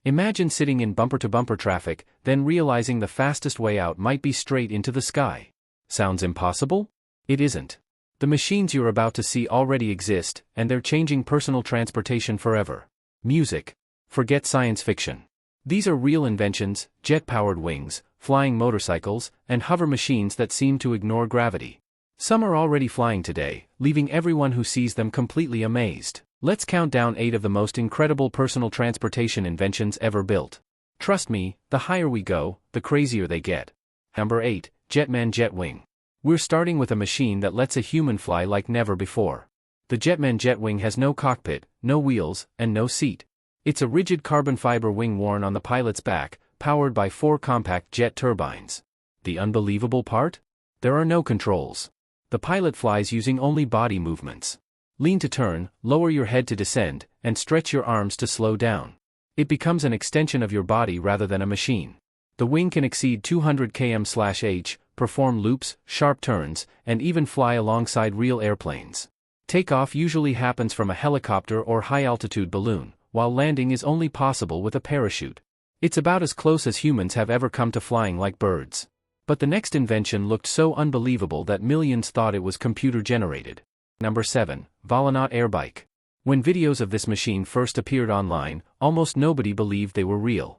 Imagine sitting in bumper-to-bumper traffic, then realizing the fastest way out might be straight into the sky. Sounds impossible? It isn't. The machines you're about to see already exist, and they're changing personal transportation forever. Music. Forget science fiction. These are real inventions: jet-powered wings, flying motorcycles, and hover machines that seem to ignore gravity. Some are already flying today, leaving everyone who sees them completely amazed. Let's count down 8 of the most incredible personal transportation inventions ever built. Trust me, the higher we go, the crazier they get. Number 8, Jetman Jetwing. We're starting with a machine that lets a human fly like never before. The Jetman Jetwing has no cockpit, no wheels, and no seat. It's a rigid carbon fiber wing worn on the pilot's back, powered by 4 compact jet turbines. The unbelievable part? There are no controls. The pilot flies using only body movements. Lean to turn, lower your head to descend, and stretch your arms to slow down. It becomes an extension of your body rather than a machine. The wing can exceed 200 km/h, perform loops, sharp turns, and even fly alongside real airplanes. Takeoff usually happens from a helicopter or high-altitude balloon, while landing is only possible with a parachute. It's about as close as humans have ever come to flying like birds. But the next invention looked so unbelievable that millions thought it was computer-generated. Number 7, Volanaut Airbike. When videos of this machine first appeared online, almost nobody believed they were real.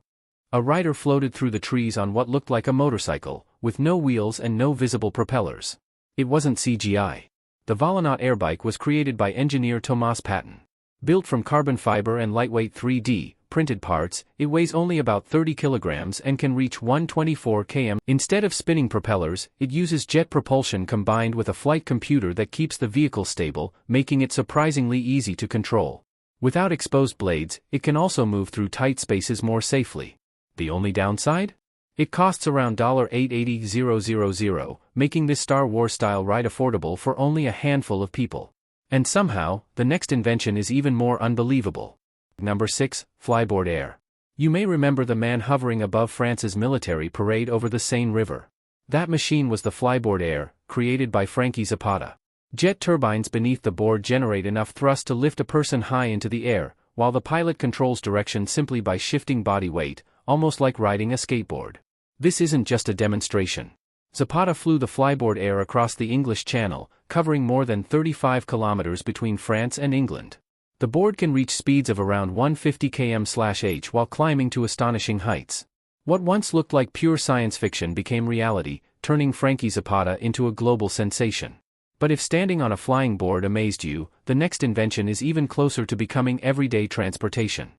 A rider floated through the trees on what looked like a motorcycle, with no wheels and no visible propellers. It wasn't CGI. The Volanaut Airbike was created by engineer Thomas Patton. Built from carbon fiber and lightweight 3D printed parts, it weighs only about 30 kilograms and can reach 124 km. Instead of spinning propellers, it uses jet propulsion combined with a flight computer that keeps the vehicle stable, making it surprisingly easy to control. Without exposed blades, it can also move through tight spaces more safely. The only downside? It costs around $880,000, making this Star Wars-style ride affordable for only a handful of people. And somehow, the next invention is even more unbelievable. Number 6, Flyboard Air. You may remember the man hovering above France's military parade over the Seine River. That machine was the Flyboard Air, created by Frankie Zapata. Jet turbines beneath the board generate enough thrust to lift a person high into the air, while the pilot controls direction simply by shifting body weight, almost like riding a skateboard. This isn't just a demonstration. Zapata flew the Flyboard Air across the English Channel, covering more than 35 kilometers between France and England. The board can reach speeds of around 150 km/h while climbing to astonishing heights. What once looked like pure science fiction became reality, turning Frankie Zapata into a global sensation. But if standing on a flying board amazed you, the next invention is even closer to becoming everyday transportation.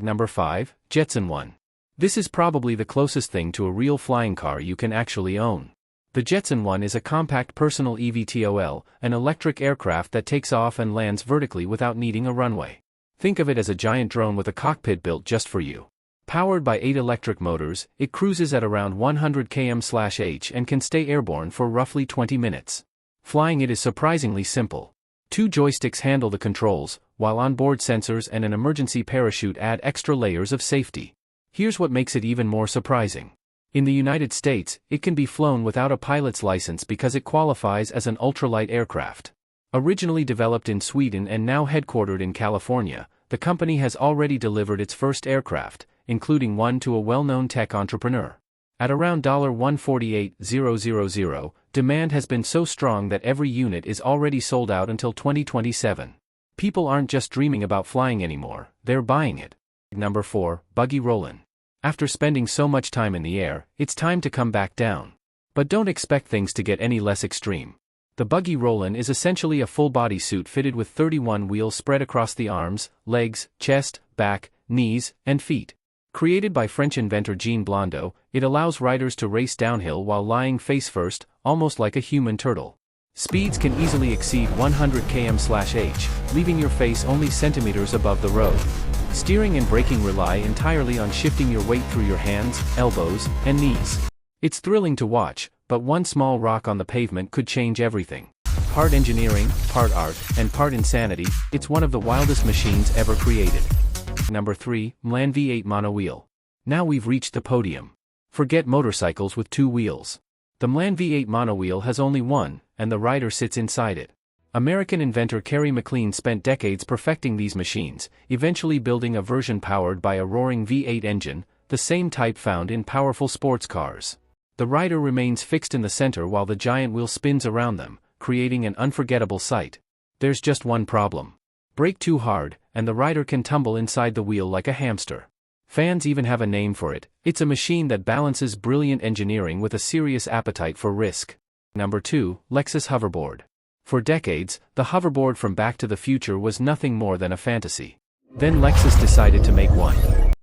Number 5, Jetson 1. This is probably the closest thing to a real flying car you can actually own. The Jetson 1 is a compact personal eVTOL, an electric aircraft that takes off and lands vertically without needing a runway. Think of it as a giant drone with a cockpit built just for you. Powered by 8 electric motors, it cruises at around 100 km/h and can stay airborne for roughly 20 minutes. Flying it is surprisingly simple. 2 joysticks handle the controls, while onboard sensors and an emergency parachute add extra layers of safety. Here's what makes it even more surprising. In the United States, it can be flown without a pilot's license because it qualifies as an ultralight aircraft. Originally developed in Sweden and now headquartered in California, the company has already delivered its first aircraft, including one to a well-known tech entrepreneur. At around $148,000, demand has been so strong that every unit is already sold out until 2027. People aren't just dreaming about flying anymore, they're buying it. Number 4, Buggy Rollin'. After spending so much time in the air, it's time to come back down. But don't expect things to get any less extreme. The Buggy Rollin' is essentially a full-body suit fitted with 31 wheels spread across the arms, legs, chest, back, knees, and feet. Created by French inventor Jean Blondeau, it allows riders to race downhill while lying face-first, almost like a human turtle. Speeds can easily exceed 100 km/h, leaving your face only centimeters above the road. Steering and braking rely entirely on shifting your weight through your hands, elbows, and knees. It's thrilling to watch, but one small rock on the pavement could change everything. Part engineering, part art, and part insanity, it's one of the wildest machines ever created. Number 3, Mlan V8 Monowheel. Now we've reached the podium. Forget motorcycles with 2 wheels. The Mlan V8 Monowheel has only one, and the rider sits inside it. American inventor Kerry McLean spent decades perfecting these machines, eventually building a version powered by a roaring V8 engine, the same type found in powerful sports cars. The rider remains fixed in the center while the giant wheel spins around them, creating an unforgettable sight. There's just one problem. Brake too hard, and the rider can tumble inside the wheel like a hamster. Fans even have a name for it. It's a machine that balances brilliant engineering with a serious appetite for risk. Number 2, Lexus Hoverboard. For decades, the hoverboard from Back to the Future was nothing more than a fantasy. Then Lexus decided to make one.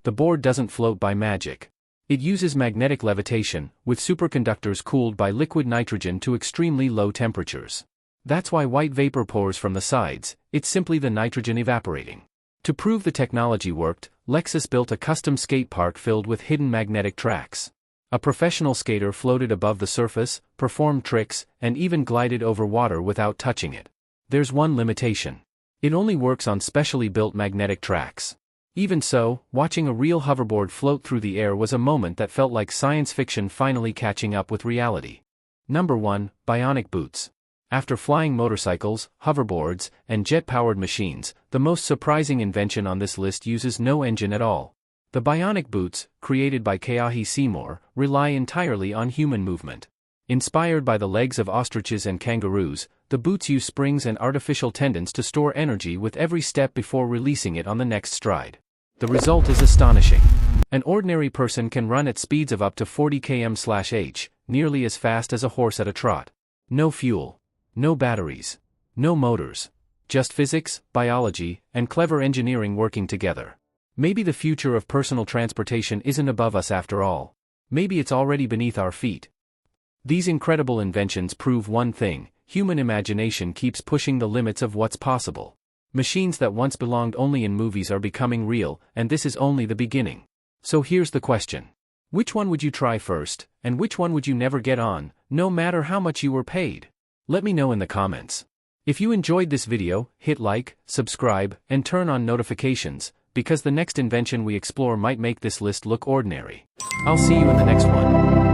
The board doesn't float by magic. It uses magnetic levitation, with superconductors cooled by liquid nitrogen to extremely low temperatures. That's why white vapor pours from the sides, it's simply the nitrogen evaporating. To prove the technology worked, Lexus built a custom skate park filled with hidden magnetic tracks. A professional skater floated above the surface, performed tricks, and even glided over water without touching it. There's one limitation. It only works on specially built magnetic tracks. Even so, watching a real hoverboard float through the air was a moment that felt like science fiction finally catching up with reality. Number 1, Bionic Boots. After flying motorcycles, hoverboards, and jet-powered machines, the most surprising invention on this list uses no engine at all. The bionic boots, created by Keahi Seymour, rely entirely on human movement. Inspired by the legs of ostriches and kangaroos, the boots use springs and artificial tendons to store energy with every step before releasing it on the next stride. The result is astonishing. An ordinary person can run at speeds of up to 40 km/h, nearly as fast as a horse at a trot. No fuel. No batteries. No motors. Just physics, biology, and clever engineering working together. Maybe the future of personal transportation isn't above us after all. Maybe it's already beneath our feet. These incredible inventions prove one thing: human imagination keeps pushing the limits of what's possible. Machines that once belonged only in movies are becoming real, and this is only the beginning. So here's the question. Which one would you try first, and which one would you never get on, no matter how much you were paid? Let me know in the comments. If you enjoyed this video, hit like, subscribe, and turn on notifications, because the next invention we explore might make this list look ordinary. I'll see you in the next one.